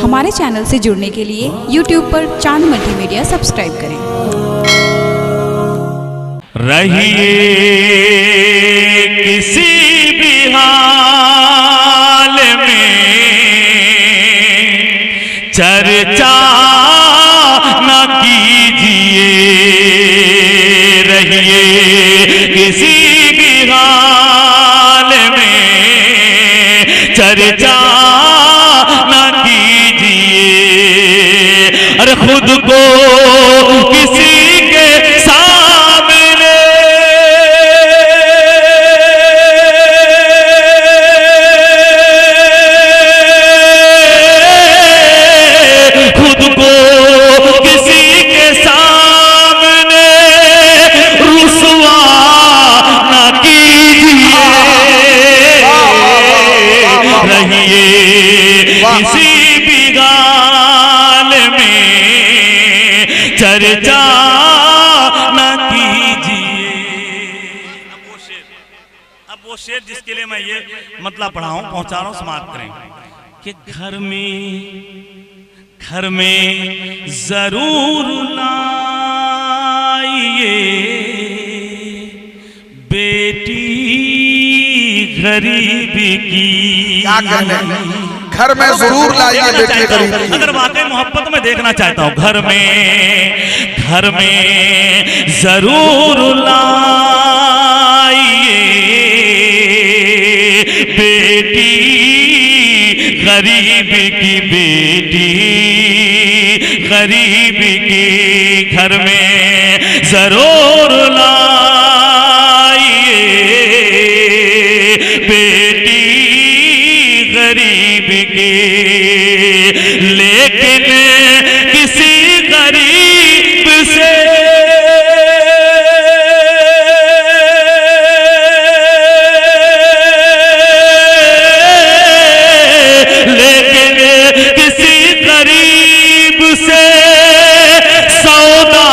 हमारे चैनल से जुड़ने के लिए YouTube पर चांद मल्टीमीडिया सब्सक्राइब करें। रहिए किसी भी हाल में, चर्चा न कीजिए। रहिए किसी भी हाल में, चर्चा न कीजिए। अरे खुद को किसी के सामने किसी भी गाल में चर्चा न कीजिए। अब वो शेर जिसके लिए मैं ये मतलब पढ़ा हूं, पहुंचा रहा हूं, समाप्त करें कि घर में जरूर लाइए बेटी गरीबी की। क्या कहने, घर में जरूर लाइए बेटी गरीबी की। अगर वाकई मोहब्बत में देखना चाहता हूं, घर में जरूर लाइए बेटी गरीबी की, बेटी गरीबी की। घर में जरूर लाइए बेटी गरीब की, लेकिन किसी गरीब से सौदा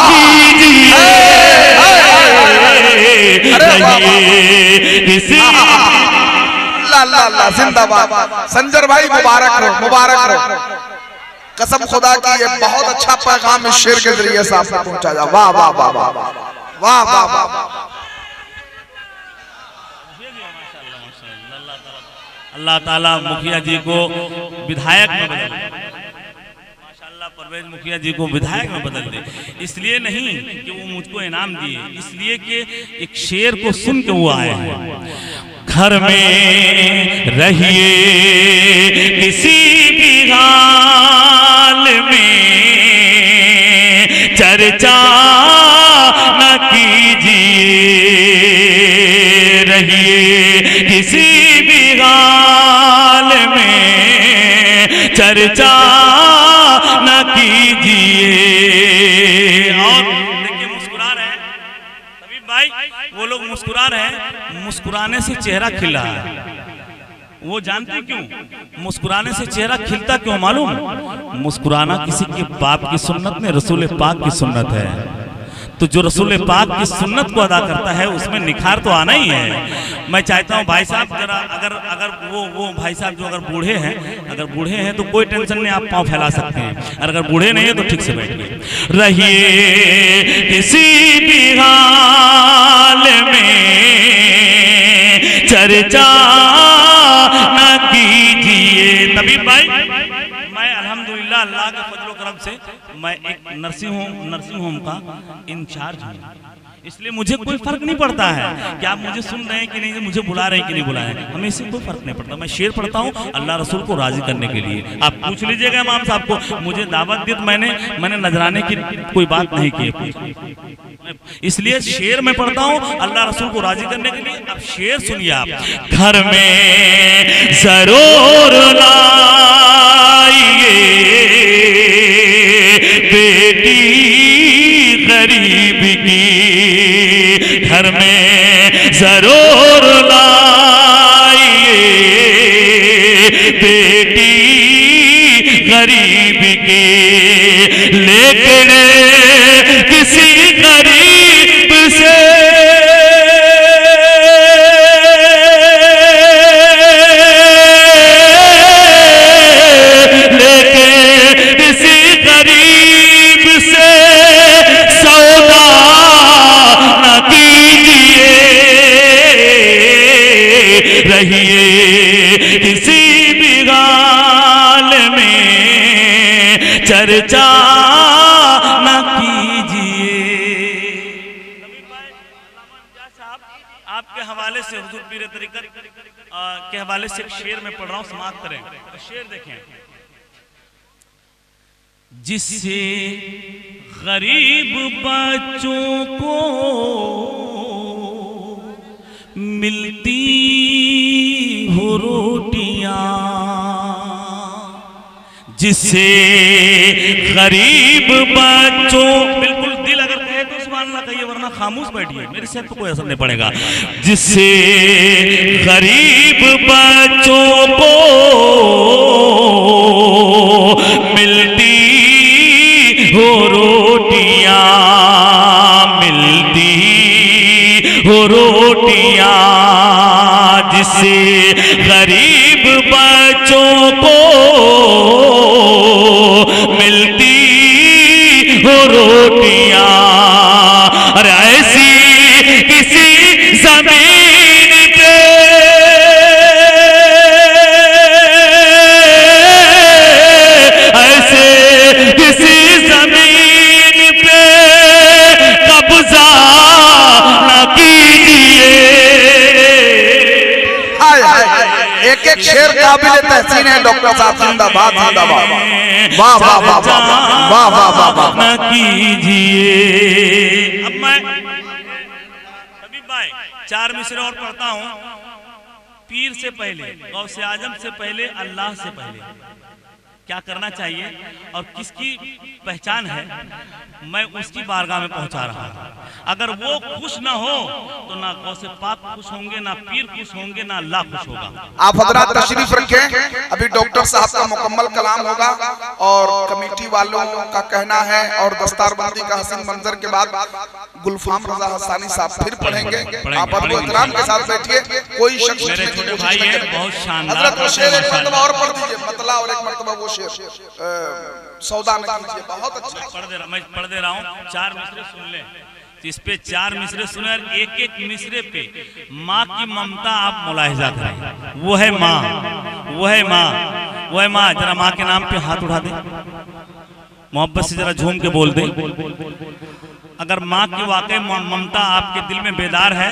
कीजिए। किसी जिंदाबाद संजर भाई, मुबारक रहो, मुबारक रहो। कसम खुदा की ये बहुत अच्छा पैगाम इस शेर के जरिए से आपने पहुंचा जा। वाह वाह वाह वाह वाह वाह वाह। अल्लाह ताला मुखिया जी को विधायक में बदल दे, माशाअल्लाह परवेज मुखिया जी को विधायक में बदल दे। इसलिए नहीं कि वो मुझको इनाम दिए, इसलिए कि एक शेर को सुन के वो आए हैं। घर में रहिए किसी भी हाल में, चर्चा न कीजिए। रहिए किसी भी हाल में, चर्चा न कीजिए। और देखिए मुस्कुरा रहे हैं तबीब भाई, वो लोग मुस्कुरा रहे हैं, मुस्कुराने से चेहरा खिला है। वो जानते क्यों मुस्कुराने से चेहरा खिलता क्यों मालूम? मुस्कुराना किसी के बाप की सुन्नत में रसूल पाक की सुन्नत है। तो जो रसूल पाक की सुन्नत को अदा करता है उसमें निखार तो आना ही है। मैं चाहता हूँ भाई साहब जरा अगर वो भाई साहब जो अगर बूढ़े हैं तो कोई टेंशन नहीं, आप पाँव फैला सकते हैं। अगर बूढ़े नहीं है तो ठीक से बैठिए। रहिए किसी भी हाल में, चर्चा न कीजिए। तबीब भाई, मैं अल्हम्दुलिल्लाह अल्लाह के फजल करम से मैं एक नर्सिंग होम का इंचार्ज हूँ, इसलिए मुझे कोई फर्क नहीं पड़ता है कि आप मुझे सुन रहे हैं कि नहीं, मुझे बुला रहे हैं कि नहीं बुला रहे हैं, हमें इससे कोई फर्क नहीं पड़ता। मैं शेर पढ़ता हूँ अल्लाह रसूल को राजी करने के लिए। आप पूछ लीजिएगा इमाम साहब को, मुझे दावत दी तो मैंने नजराने की कोई बात नहीं की, इसलिए शेर मैं पढ़ता हूँ अल्लाह रसूल को राजी करने के लिए। अब शेर सुनिए आप। घर में जरूर लाइए बेटी गरीब की, घर में जरूर लाइए बेटी गरीब की, लेकिन किसी गरीब से रहिए किसी भी हाल में चर्चा न कीजिए। आपके हवाले से हुजूर पीर तरीकत के हवाले से एक शेर में पढ़ रहा हूं, समाप्त करें। तो शेर देखें, जिससे गरीब बच्चों को मिलती हो रोटियां, जिससे गरीब बच्चों, बिल्कुल दिल अगर कहे तो सुभान अल्लाह कहिए, वरना खामोश बैठिए, मेरे से तो कोई असर नहीं पड़ेगा। जिससे गरीब बच्चों को मिलती हो रोटियां, मिलती हो रोटियां, जिससे गरीब बच्चों को मिलती हो रोटियां, अरे ऐसी किसी जमीन पे ऐसे किसी जमीन पे कब्जा न कीजिए। एक एक शेर काबिल तहसीन है डॉक्टर साहब, जिंदाबाद जिंदाबाद, वाह वाह वाह वाह वाह वाह वाह न कीजिए। अब मैं हबीब भाई 4 मिसरे और पढ़ता हूं। पीर से पहले, गौसे आजम से पहले, अल्लाह से पहले क्या करना चाहिए और किसकी पहचान है, मैं उसकी बारगाह में पहुंचा रहा हूं। अगर वो खुश ना हो तो ना गौसे पाक खुश होंगे, ना पीर खुश होंगे, ना अल्लाह खुश होगा। आप हजरात तशरीफ रखें, अभी डॉक्टर साहब का मुकम्मल कलाम होगा और कमेटी वालों का कहना है और दस्तारबंदी का हसीन मंजर के बाद गुलफाम रजा हसानी साहब फिर पढ़ेंगे। आप एहतराम के साथ बैठिए, कोई शख्स बहुत शानदार हजरत वो शेर एक मर्तबा और पढ़ दीजिए, मतला और एक मर्तबा वो शेर सौदा न कीजिए, बहुत अच्छा। मैं पढ़ दे रहा हूँ, 4 मिसरे सुन ले। इस पे 4 मिसरे सुने और एक एक मिसरे पे माँ की ममता आप मुलाहिजा करें। वो है माँ, वो है माँ, वो है माँ। जरा माँ के नाम पे हाथ उठा दे, मोहब्बत से जरा झूम के बोल दे। अगर माँ की वाकई ममता आपके दिल में बेदार है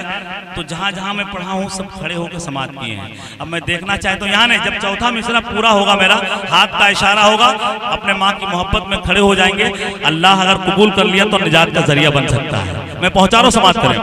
तो जहाँ जहाँ मैं पढ़ा हूँ सब खड़े होकर समात किए हैं। अब मैं देखना चाहता हूँ, यहाँ नहीं, जब चौथा मिसरा पूरा होगा मेरा हाथ का इशारा होगा, अपने माँ की मोहब्बत में खड़े हो जाएंगे। अल्लाह अगर कबूल कर लिया तो निजात का जरिया बन सकता है। मैं पहुँचा रहा हूँ, समात करें।